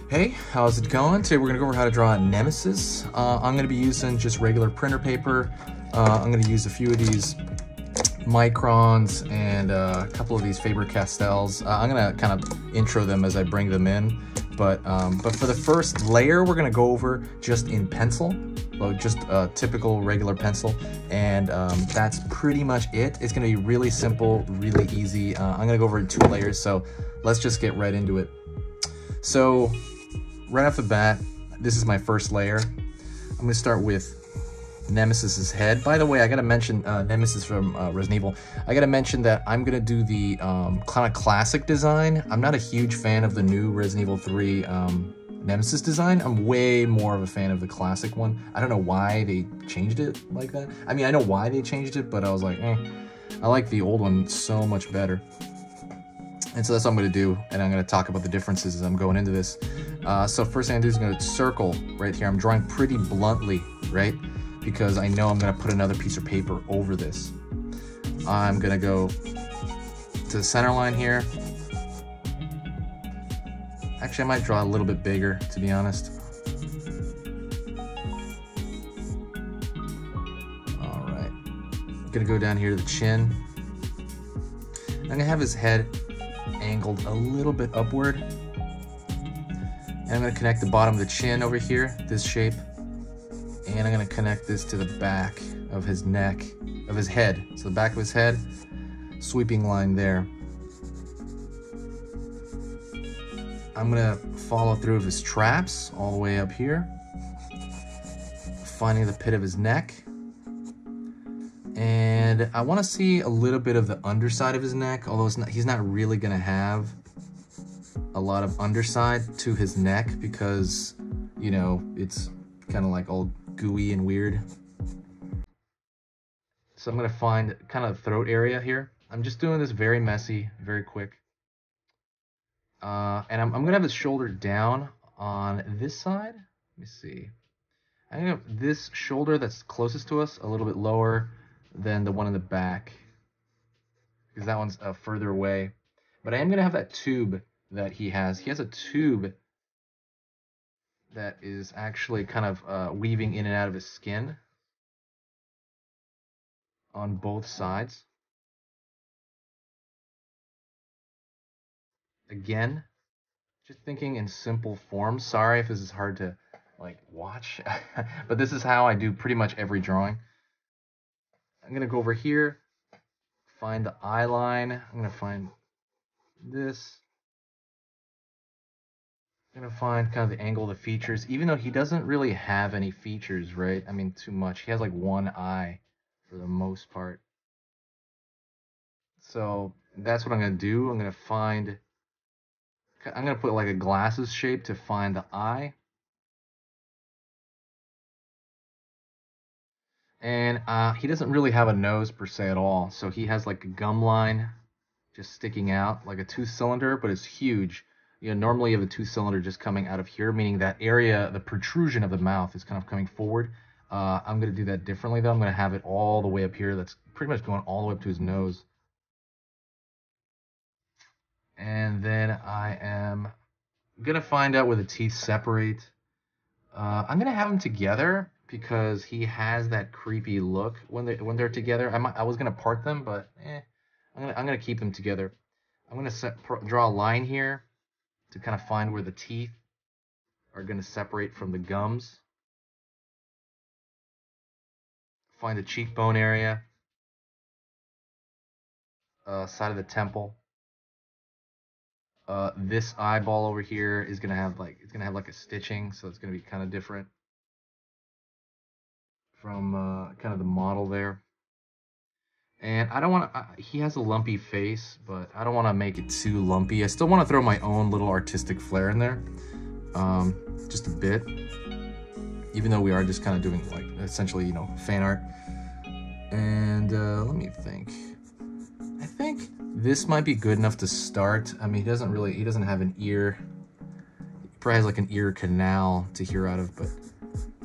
Hey, how's it going? Today we're gonna go over how to draw Nemesis. I'm gonna be using just regular printer paper. I'm gonna use a few of these microns and a couple of these Faber-Castells. I'm gonna kind of intro them as I bring them in, but for the first layer, we're gonna go over just in pencil, just a typical regular pencil, and that's pretty much it. It's gonna be really simple, really easy. I'm gonna go over in 2 layers, so let's just get right into it. So, right off the bat, this is my first layer. I'm gonna start with Nemesis's head. By the way, I gotta mention Nemesis from Resident Evil. I gotta mention that I'm gonna do the kind of classic design. I'm not a huge fan of the new Resident Evil 3 Nemesis design. I'm way more of a fan of the classic one. I don't know why they changed it like that. I mean, I know why they changed it, but I was like, I like the old one so much better. And so that's what I'm going to do, and I'm going to talk about the differences as I'm going into this. So first thing I do is I'm going to circle right here. I'm drawing pretty bluntly, right? Because I know I'm going to put another piece of paper over this. I'm going to go to the center line here. Actually, I might draw a little bit bigger, to be honest. All right. I'm going to go down here to the chin. I'm going to have his head angled a little bit upward, and I'm going to connect the bottom of the chin over here, this shape, and I'm going to connect this to the back of his neck, of his head. So the back of his head, sweeping line there. I'm going to follow through of his traps all the way up here, finding the pit of his neck. And I want to see a little bit of the underside of his neck, although he's not really going to have a lot of underside to his neck because, you know, it's kind of like all gooey and weird. So I'm going to find kind of the throat area here. I'm just doing this very messy, very quick. And I'm going to have his shoulder down on this side. Let me see. I'm going to have this shoulder that's closest to us a little bit lower than the one in the back, because that one's further away. But I am going to have that tube that he has. He has a tube that is actually kind of weaving in and out of his skin on both sides. Again, just thinking in simple forms. Sorry if this is hard to like watch, but this is how I do pretty much every drawing. I'm going to go over here, find the eye line. I'm going to find this. I'm going to find kind of the angle of the features, even though he doesn't really have any features, right? I mean, too much. He has like one eye for the most part. So that's what I'm going to do. I'm going to put like a glasses shape to find the eye. And he doesn't really have a nose per se at all. So he has like a gum line just sticking out, like a 2-cylinder, but it's huge. You know, normally you have a 2-cylinder just coming out of here, meaning that area, the protrusion of the mouth is kind of coming forward. I'm going to do that differently though. I'm going to have it all the way up here. That's pretty much going all the way up to his nose. And then I am going to find out where the teeth separate. I'm going to have them together, because he has that creepy look when they're together. I was gonna part them, but I'm gonna keep them together. I'm gonna draw a line here to kind of find where the teeth are gonna separate from the gums. Find the cheekbone area, side of the temple. This eyeball over here is gonna have like a stitching, so it's gonna be kind of different from kind of the model there. And I don't want to, he has a lumpy face, but I don't want to make it too lumpy. I still want to throw my own little artistic flair in there, just a bit, even though we are just kind of doing like essentially, you know, fan art. And let me think. I think this might be good enough to start. I mean, he doesn't have an ear. He probably has like an ear canal to hear out of, but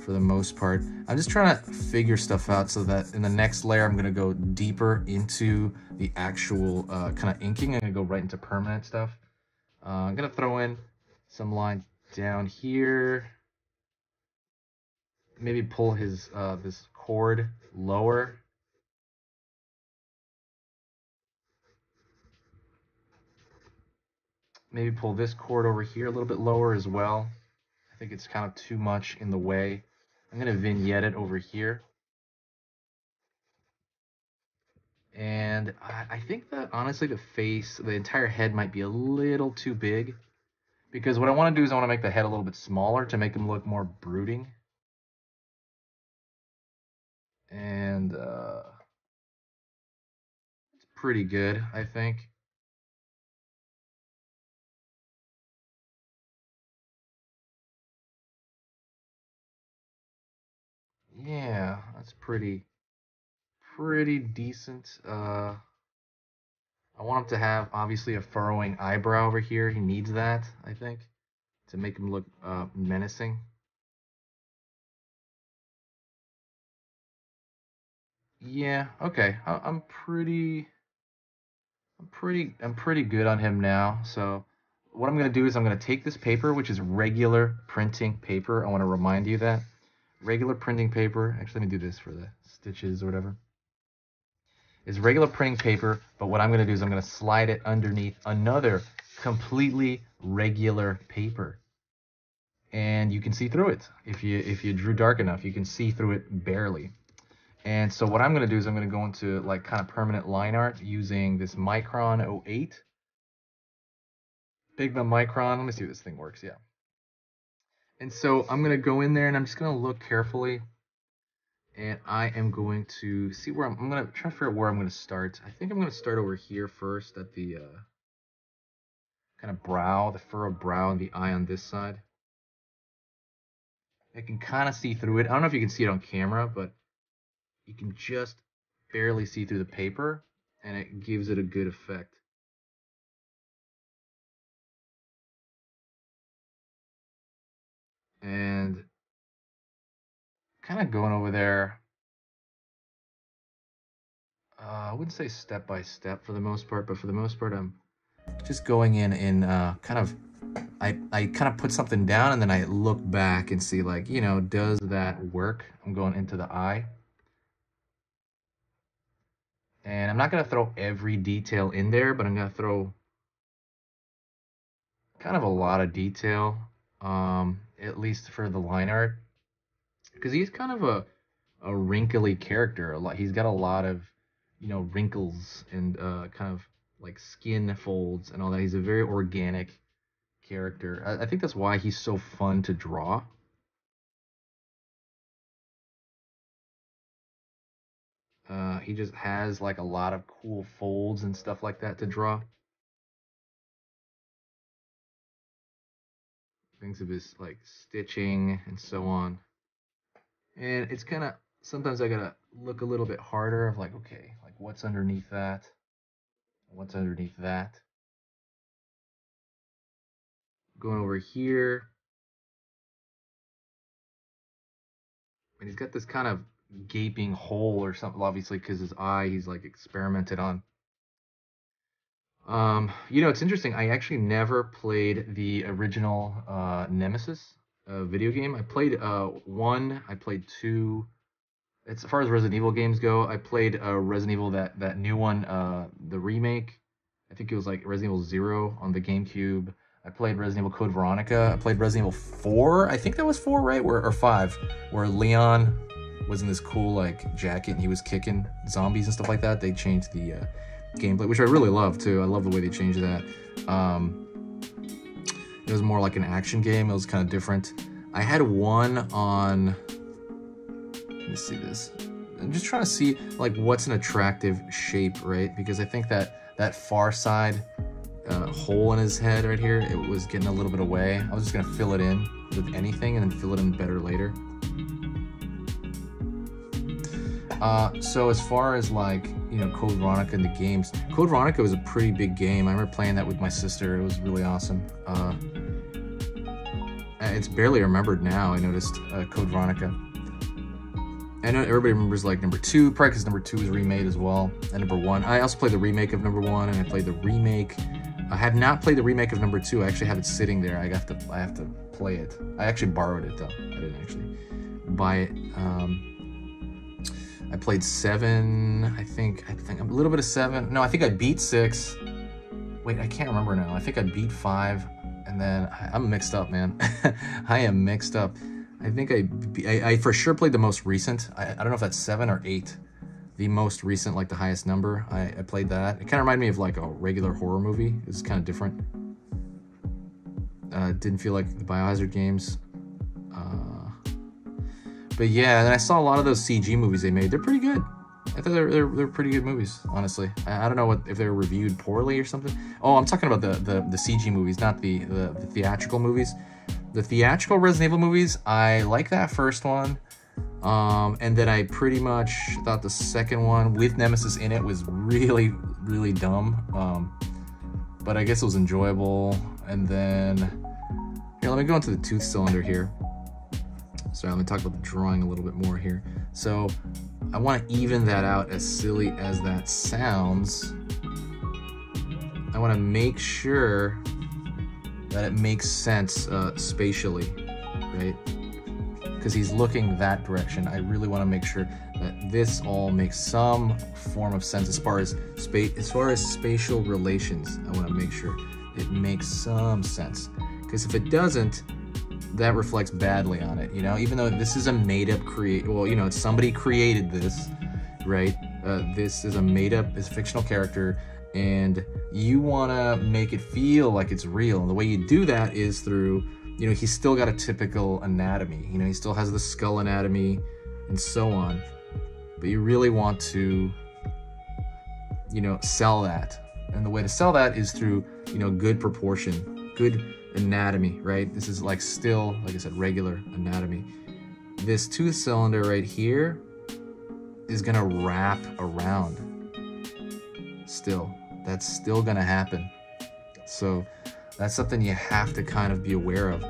for the most part. I'm just trying to figure stuff out so that in the next layer, I'm gonna go deeper into the actual kind of inking. I'm gonna go right into permanent stuff. I'm gonna throw in some lines down here. Maybe pull his this chord lower. Maybe pull this chord over here a little bit lower as well. I think it's kind of too much in the way. I'm gonna vignette it over here. And I think that honestly the face, the entire head might be a little too big, because what I want to do is I want to make the head a little bit smaller to make him look more brooding. And it's pretty good, I think. Yeah, that's pretty decent. I want him to have obviously a furrowing eyebrow over here. He needs that, I think, to make him look menacing. Yeah, okay. I'm pretty good on him now. So what I'm gonna do is I'm gonna take this paper, which is regular printing paper. I want to remind you that regular printing paper. Actually, let me do this for the stitches or whatever. Is regular printing paper, but what I'm gonna do is I'm gonna slide it underneath another completely regular paper, and you can see through it. If you drew dark enough, you can see through it barely. And so what I'm going to do is I'm going to go into like kind of permanent line art using this Micron 08. Bigma Micron. Let me see if this thing works. Yeah. And so I'm going to go in there and I'm just going to look carefully. And I am going to see where I'm going to try to figure out where I'm going to start. I think I'm going to start over here first at the kind of brow, the furrowed brow and the eye on this side. I can kind of see through it. I don't know if you can see it on camera, but you can just barely see through the paper, and it gives it a good effect. And kind of going over there, I wouldn't say step by step for the most part, but for the most part, I'm just going in and kind of, I kind of put something down and then I look back and see like, you know, does that work? I'm going into the eye. And I'm not going to throw every detail in there, but I'm going to throw kind of a lot of detail, at least for the line art, because he's kind of a wrinkly character. He's got a lot of, you know, wrinkles and kind of like skin folds and all that. He's a very organic character. I think that's why he's so fun to draw. He just has like a lot of cool folds and stuff like that to draw. Things of his like stitching and so on. And it's kind of, sometimes I gotta look a little bit harder of like, okay, like what's underneath that? What's underneath that? Going over here. And he's got this kind of gaping hole or something, obviously, because his eye, he's like experimented on. You know, it's interesting. I actually never played the original Nemesis video game. I played 1, I played 2. As far as Resident Evil games go, I played Resident Evil, that new one, the remake. I think it was like Resident Evil 0 on the GameCube. I played Resident Evil Code Veronica. I played Resident Evil 4. I think that was 4, right? Or 5, where Leon was in this cool like jacket and he was kicking zombies and stuff like that. They changed the gameplay, which I really love too. I love the way they changed that. It was more like an action game. It was kind of different. I had one on, let me see this. I'm just trying to see like what's an attractive shape, right? Because I think that far side hole in his head right here, it was getting a little bit away. I was just gonna fill it in with anything and then fill it in better later. So as far as like, you know, Code Veronica and the games, Code Veronica was a pretty big game. I remember playing that with my sister. It was really awesome. it's barely remembered now. I noticed Code Veronica. I know everybody remembers like number 2, probably because number 2 was remade as well, and number 1. I also played the remake of number 1, and I played the remake. I have not played the remake of number 2. I actually have it sitting there. I have to play it. I actually borrowed it though. I didn't actually buy it. I played 7. I think a little bit of 7. No, I think I beat 6. Wait, I can't remember now. I think I beat 5, and then I'm mixed up, man. I am mixed up. I think I for sure played the most recent. I don't know if that's 7 or 8. The most recent, like the highest number. I played that. It kind of reminded me of like a regular horror movie. It's kind of different. Didn't feel like the Biohazard games. But yeah, and I saw a lot of those CG movies they made. They're pretty good. I thought they're pretty good movies, honestly. I don't know if they were reviewed poorly or something. Oh, I'm talking about the CG movies, not the theatrical movies. The theatrical Resident Evil movies, I like that first one. And then I pretty much thought the second one with Nemesis in it was really, really dumb. But I guess it was enjoyable. And then, here, let me go into the tooth cylinder here. Sorry, let me talk about the drawing a little bit more here. So I want to even that out, as silly as that sounds. I want to make sure that it makes sense spatially, right? Because he's looking that direction. I really want to make sure that this all makes some form of sense as far as spatial relations. I want to make sure it makes some sense. Because if it doesn't, that reflects badly on it, you know? Even though this is a made-up well, you know, somebody created this, right? This is a made-up, it's a fictional character, and you want to make it feel like it's real. And the way you do that is through, you know, he's still got a typical anatomy. You know, he still has the skull anatomy and so on. But you really want to, you know, sell that. And the way to sell that is through, you know, good proportion, good anatomy, right? This is like still, like I said, regular anatomy. This tooth cylinder right here is gonna wrap around still. That's still gonna happen. So that's something you have to kind of be aware of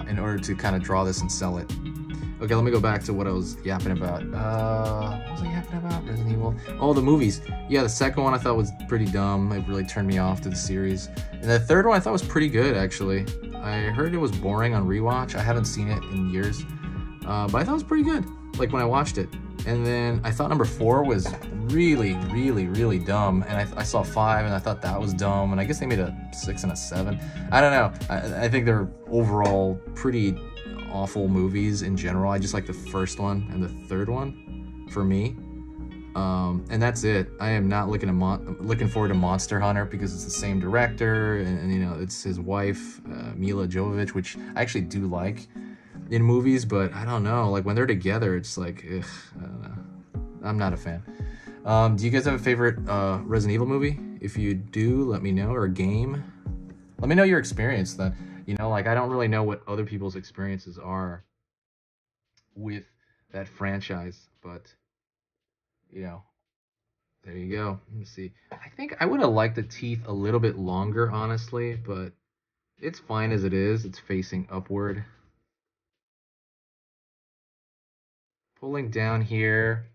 in order to kind of draw this and sell it. Okay, let me go back to what I was yapping about. What was I yapping about? Resident Evil. Oh, the movies. Yeah, the second one I thought was pretty dumb. It really turned me off to the series. And the third one I thought was pretty good, actually. I heard it was boring on rewatch. I haven't seen it in years. But I thought it was pretty good, like when I watched it. And then I thought number 4 was really, really, really dumb. And I saw 5 and I thought that was dumb. And I guess they made a 6 and a 7. I don't know. I think they're overall pretty awful movies in general. I just like the first one and the third one for me. And that's it. I am not looking forward to Monster Hunter because it's the same director and you know, it's his wife, Mila Jovovich, which I actually do like in movies, but I don't know, like when they're together, it's like, ugh, I don't know. I'm not a fan. Do you guys have a favorite Resident Evil movie? If you do, let me know, or a game. Let me know your experience then. You know, like I don't really know what other people's experiences are with that franchise, but you know, there you go. Let me see. I think I would have liked the teeth a little bit longer, honestly, but it's fine as it is. It's facing upward. Pulling down here.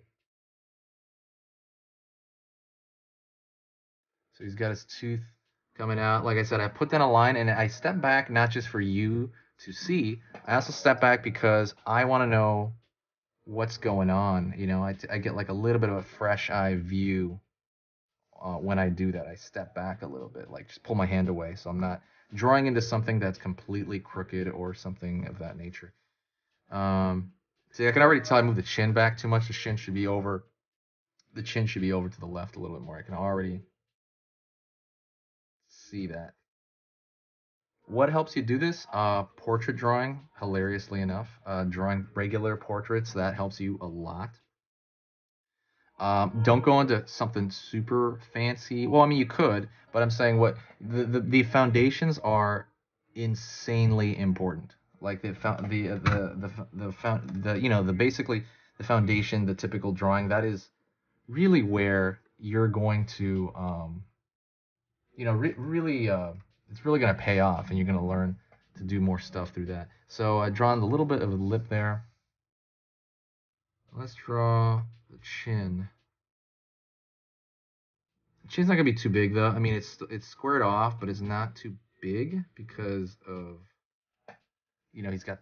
So he's got his tooth coming out. Like I said, I put down a line and I step back not just for you to see. I also step back because I want to know what's going on. You know, I get like a little bit of a fresh eye view when I do that. I step back a little bit, like just pull my hand away so I'm not drawing into something that's completely crooked or something of that nature. See, I can already tell I moved the chin back too much. The chin should be over. The chin should be over to the left a little bit more. I can already see that. What helps you do this? Portrait drawing, hilariously enough. Drawing regular portraits, that helps you a lot. Don't go into something super fancy. Well, I mean, you could, but I'm saying what the foundations are insanely important. Like you know, the basically the foundation, the typical drawing, that is really where you're going to you know, really it's really going to pay off, and you're going to learn to do more stuff through that. So I've drawn a little bit of a lip there. Let's draw the chin. The chin's not going to be too big though. I mean, it's squared off, but it's not too big because of, he's got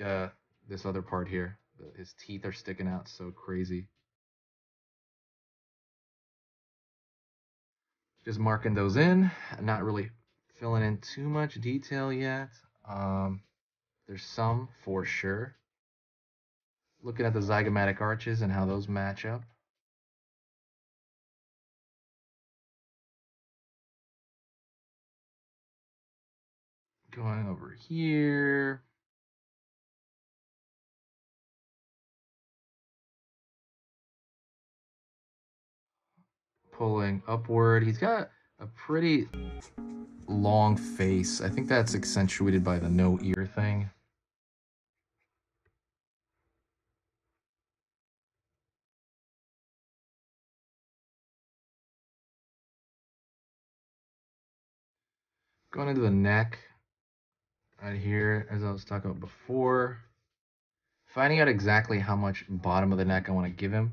uh, this other part here. His teeth are sticking out so crazy. Just marking those in, not really filling in too much detail yet. There's some for sure. Looking at the zygomatic arches and how those match up. Going over here. Pulling upward. He's got a pretty long face. I think that's accentuated by the no ear thing. Going into the neck right here, as I was talking about before. Finding out exactly how much bottom of the neck I want to give him.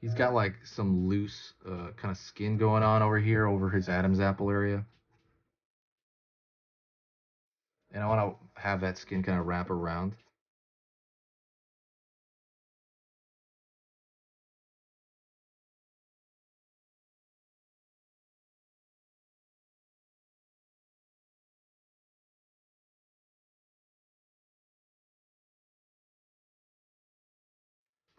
He's got like some loose kind of skin going on over here, over his Adam's apple area. And I want to have that skin kind of wrap around.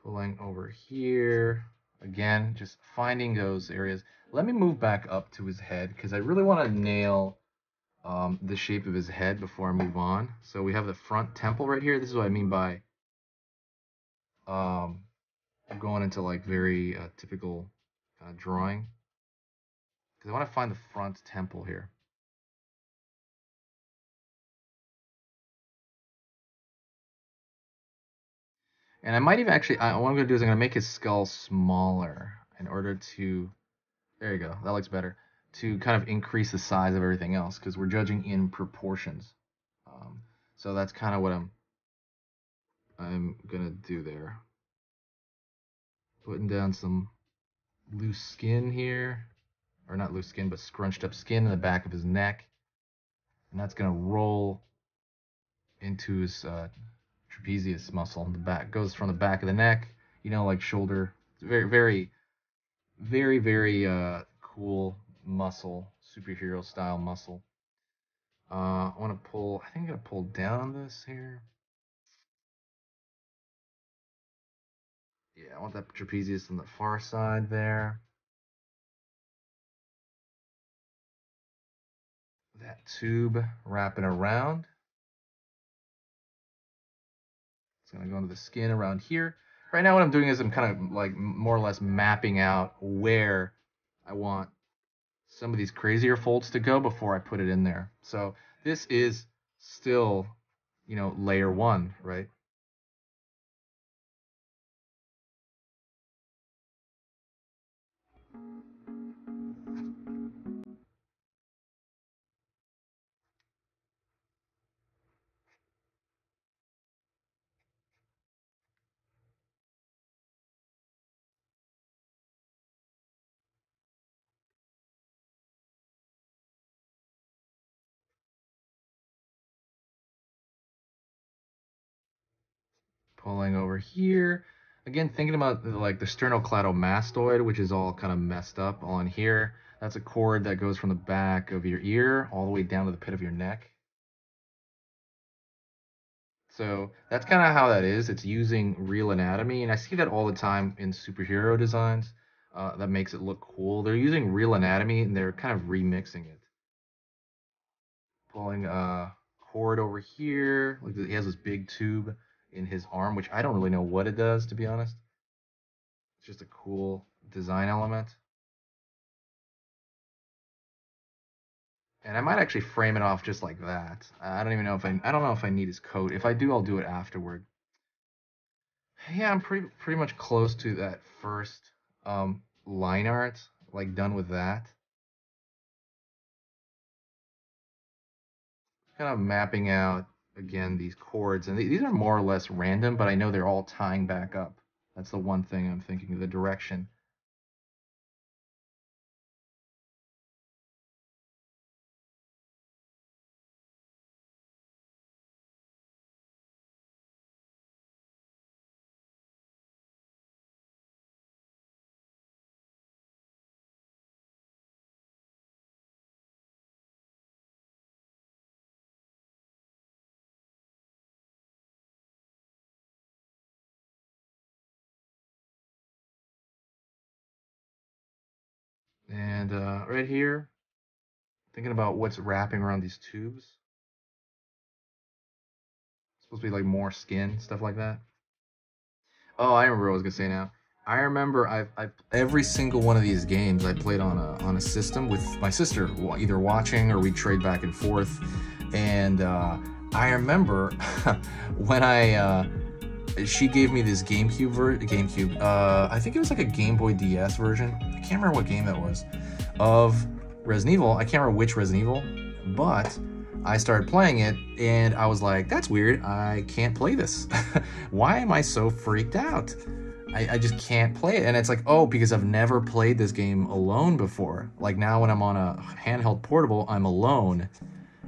Pulling over here. Again, just finding those areas. Let me move back up to his head because I really want to nail the shape of his head before I move on. So we have the front temple right here. This is what I mean by going into like very typical drawing. Because I want to find the front temple here. And I might even actually, what I'm going to do is I'm going to make his skull smaller in order to, there you go, that looks better, to kind of increase the size of everything else because we're judging in proportions. So that's kind of what I'm going to do there. Putting down some loose skin here, or not loose skin, but scrunched up skin in the back of his neck. And that's going to roll into his trapezius muscle in the back. Goes from the back of the neck, like shoulder. It's very, very, very, very cool muscle, superhero style muscle. I want to pull, I think I'm going to pull down on this here. Yeah, I want that trapezius on the far side there. That tube wrapping around. It's going to go into the skin around here. Right now what I'm doing is I'm kind of like more or less mapping out where I want some of these crazier folds to go before I put it in there. So this is still, layer one, right? Pulling over here. Again, thinking about like the sternocleidomastoid, which is all kind of messed up on here. That's a cord that goes from the back of your ear all the way down to the pit of your neck. So that's kind of how that is. It's using real anatomy, and I see that all the time in superhero designs. That makes it look cool. They're using real anatomy and they're kind of remixing it. Pulling a cord over here. Like he has this big tube in his arm, which I don't really know what it does, to be honest. It's just a cool design element. And I might actually frame it off just like that. I don't even know if I don't know if I need his coat. If I do, I'll do it afterward. Yeah, I'm pretty much close to that first line art like done with that. Kind of mapping out again these chords, and these are more or less random, but I know they're all tying back up. That's the one thing I'm thinking, the direction. And right here, thinking about what's wrapping around these tubes. It's supposed to be like more skin, stuff like that. Oh, I remember what I was gonna say now. I remember I every single one of these games I played on a system with my sister, either watching or we trade back and forth. And I remember when she gave me this GameCube. I think it was like a Game Boy DS version. I can't remember what game that was of Resident Evil. I can't remember which Resident Evil, but I started playing it and I was like, that's weird. I can't play this. Why am I so freaked out? I just can't play it. And it's like, oh, because I've never played this game alone before. Like now when I'm on a handheld portable, I'm alone.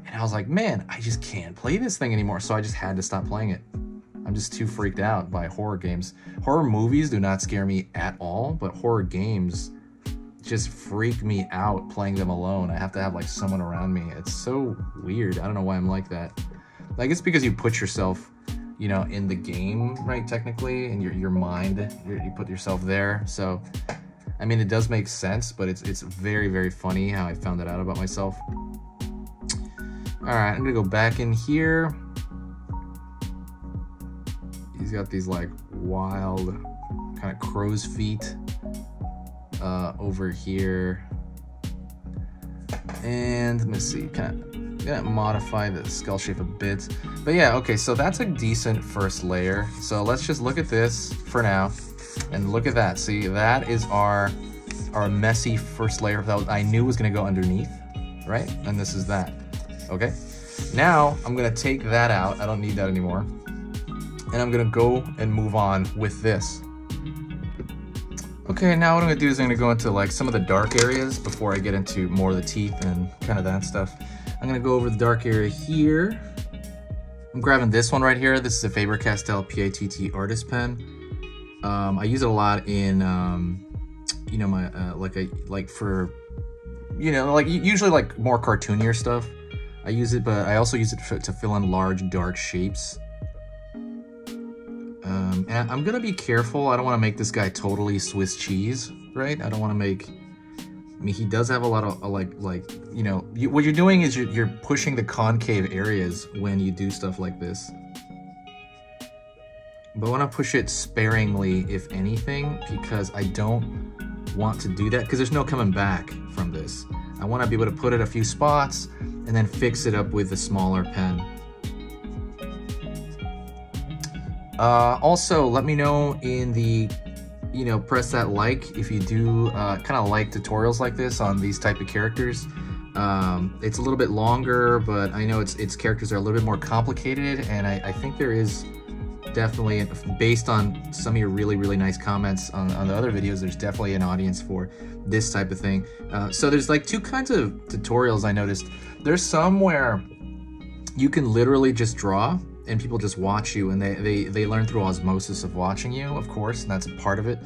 And I was like, man, I just can't play this thing anymore. So I just had to stop playing it. I'm just too freaked out by horror games. Horror movies do not scare me at all, but horror games just freak me out playing them alone. I have to have like someone around me. It's so weird. I don't know why I'm like that. Like it's because you put yourself, you know, in the game, right? Technically, in your mind, you put yourself there. So, I mean, it does make sense, but it's very, very funny how I found that out about myself. All right, I'm gonna go back in here. He's got these like wild kind of crow's feet over here. And let me see, kind of gonna modify the skull shape a bit. But yeah, okay, so that's a decent first layer. So let's just look at this for now and look at that. See, that is our messy first layer that I knew was gonna go underneath, right? And this is that, okay? Now I'm gonna take that out. I don't need that anymore. And I'm gonna go and move on with this. Okay, now what I'm gonna do is I'm gonna go into like some of the dark areas before I get into more of the teeth and kind of that stuff. I'm gonna go over the dark area here. I'm grabbing this one right here. This is a Faber-Castell PITT artist pen. I use it a lot in, you know, my like for, you know, like usually like more cartoonier stuff. I use it, but I also use it to fill in large dark shapes. And I'm gonna be careful. I don't want to make this guy totally Swiss cheese, right? I don't want to make. I mean, he does have a lot of like you know, what you're doing is you're pushing the concave areas when you do stuff like this. But I want to push it sparingly, if anything, because I don't want to do that because there's no coming back from this. I want to be able to put it a few spots and then fix it up with a smaller pen. Also, let me know in the, you know, press that like if you do kind of like tutorials like this on these type of characters. It's a little bit longer, but I know its characters are a little bit more complicated, and I think there is definitely, based on some of your really, really nice comments on the other videos, there's definitely an audience for this type of thing. So there's like two kinds of tutorials I noticed. There's some where you can literally just draw and people just watch you, and they learn through osmosis of watching you, of course, and that's a part of it.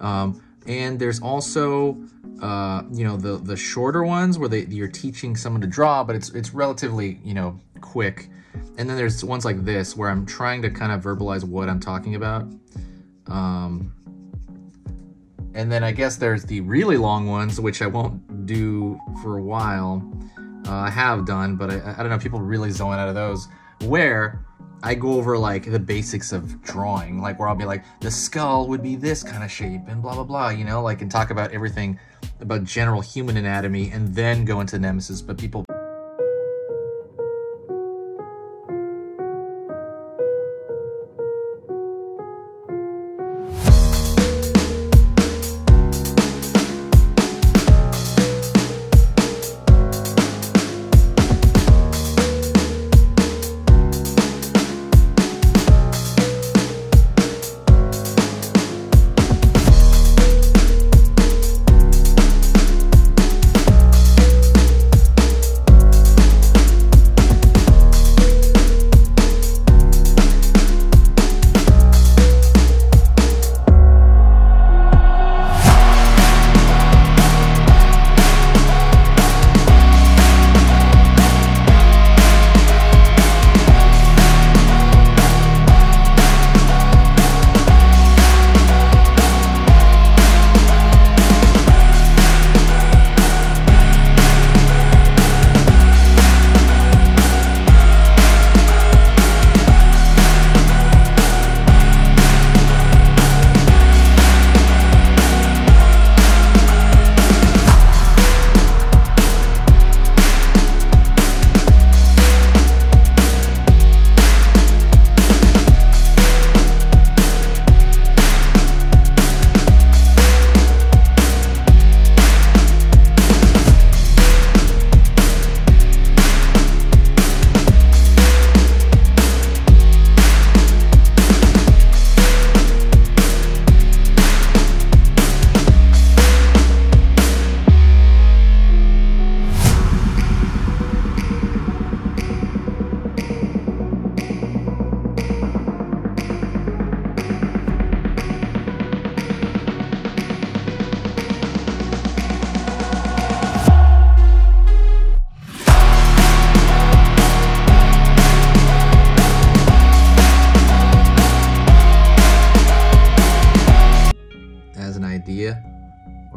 And there's also, you know, the shorter ones where you're teaching someone to draw, but it's relatively, you know, quick. And then there's ones like this where I'm trying to kind of verbalize what I'm talking about. And then I guess there's the really long ones, which I won't do for a while. I have done, but I don't know, people really zone out of those, where I go over like the basics of drawing, like where I'll be like, the skull would be this kind of shape and blah, blah, blah, you know, like, and talk about everything about general human anatomy and then go into Nemesis. But people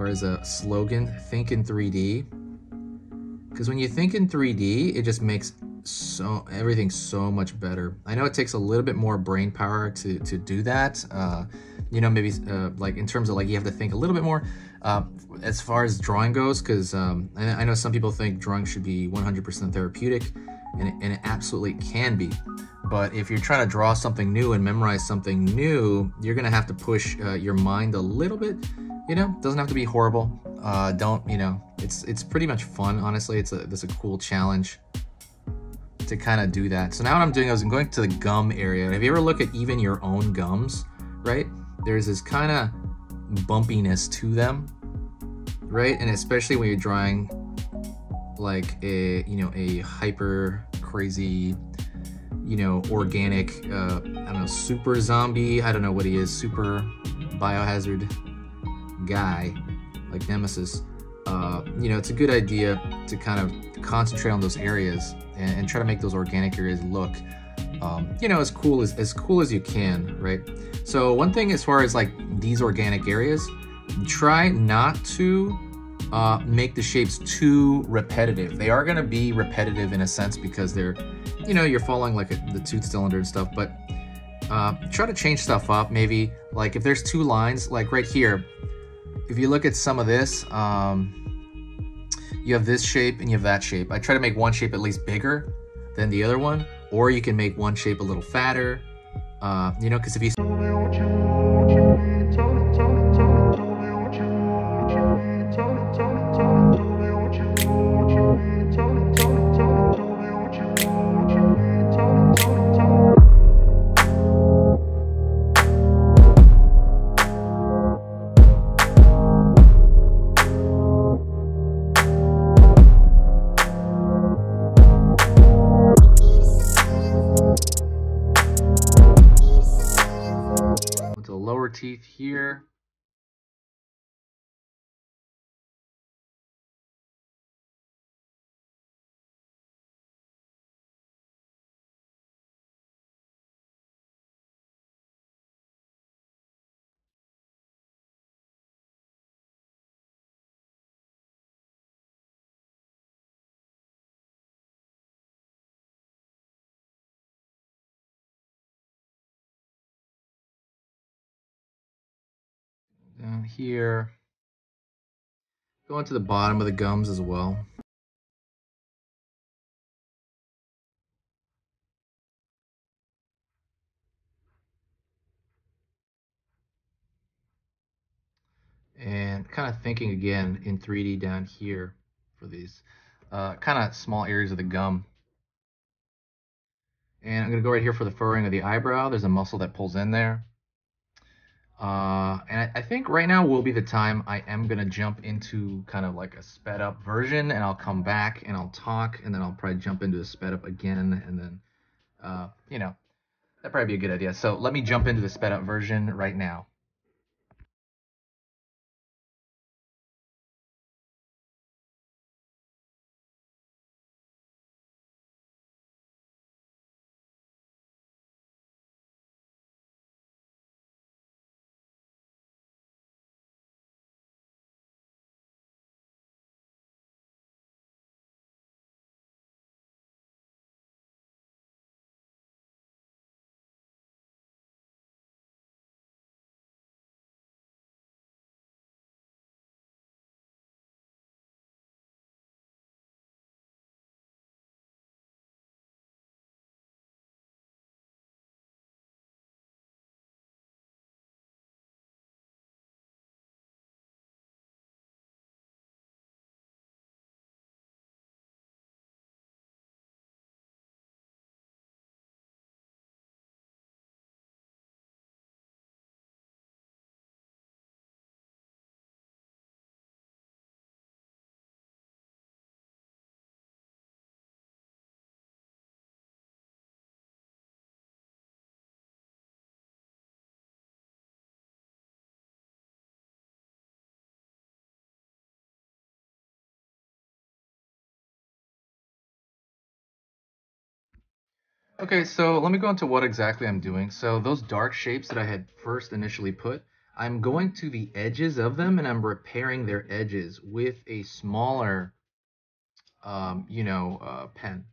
far as a slogan, think in 3D. Because when you think in 3D, it just makes everything so much better. I know it takes a little bit more brain power to do that. You know, maybe like in terms of like you have to think a little bit more as far as drawing goes, because I know some people think drawing should be 100% therapeutic, and it absolutely can be. But if you're trying to draw something new and memorize something new, you're gonna have to push your mind a little bit. You know, doesn't have to be horrible. Don't, you know, it's pretty much fun, honestly. It's a cool challenge to kind of do that. So now what I'm doing is I'm going to the gum area. If you ever look at even your own gums, right? There's this kind of bumpiness to them, right? And especially when you're drawing like a, you know, a hyper crazy, you know, organic, I don't know, super zombie, I don't know what he is, super biohazard guy like Nemesis. You know, it's a good idea to kind of concentrate on those areas and try to make those organic areas look, you know, as cool as you can, right? So one thing as far as like these organic areas, try not to make the shapes too repetitive. They are going to be repetitive in a sense because they're, you know, you're following like the tooth cylinder and stuff, but try to change stuff up. Maybe like if there's two lines, like right here, if you look at some of this, you have this shape and you have that shape. I try to make one shape at least bigger than the other one, or you can make one shape a little fatter, you know, because if you... lower teeth here. Down here. Go into the bottom of the gums as well. And kind of thinking again in 3D down here for these kind of small areas of the gum. And I'm going to go right here for the furrowing of the eyebrow. There's a muscle that pulls in there. And I think right now will be the time I am going to jump into kind of like a sped up version, and I'll come back and I'll talk, and then I'll probably jump into a sped up again, and then, you know, that'd probably be a good idea. So let me jump into the sped up version right now. Okay, so let me go into what exactly I'm doing. So those dark shapes that I had first initially put, I'm going to the edges of them and I'm repairing their edges with a smaller, pen.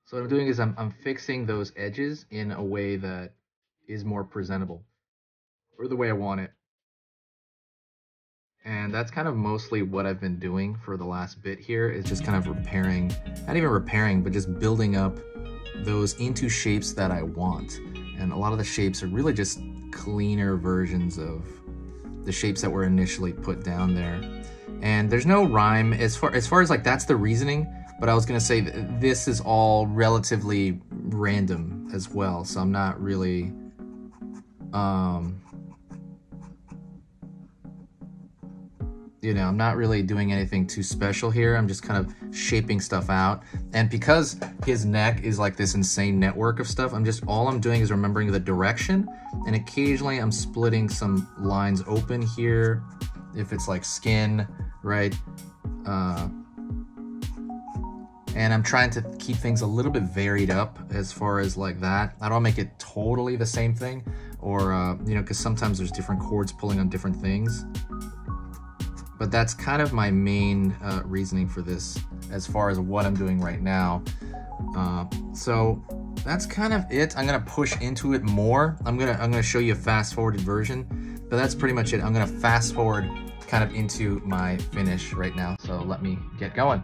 So what I'm doing is I'm fixing those edges in a way that is more presentable, or the way I want it. And that's kind of mostly what I've been doing for the last bit here, is just kind of repairing, not even repairing, but just building up those into shapes that I want. And a lot of the shapes are really just cleaner versions of the shapes that were initially put down there. And there's no rhyme as far as like that's the reasoning, but I was gonna say this is all relatively random as well, so I'm not really I'm not really doing anything too special here. I'm just kind of shaping stuff out. And because his neck is like this insane network of stuff, all I'm doing is remembering the direction, and occasionally I'm splitting some lines open here if it's like skin, right? And I'm trying to keep things a little bit varied up as far as like that. I don't make it totally the same thing, or because sometimes there's different chords pulling on different things. But that's kind of my main reasoning for this as far as what I'm doing right now. So that's kind of it. I'm gonna push into it more. I'm gonna show you a fast forwarded version, but that's pretty much it. I'm gonna fast forward kind of into my finish right now. So let me get going.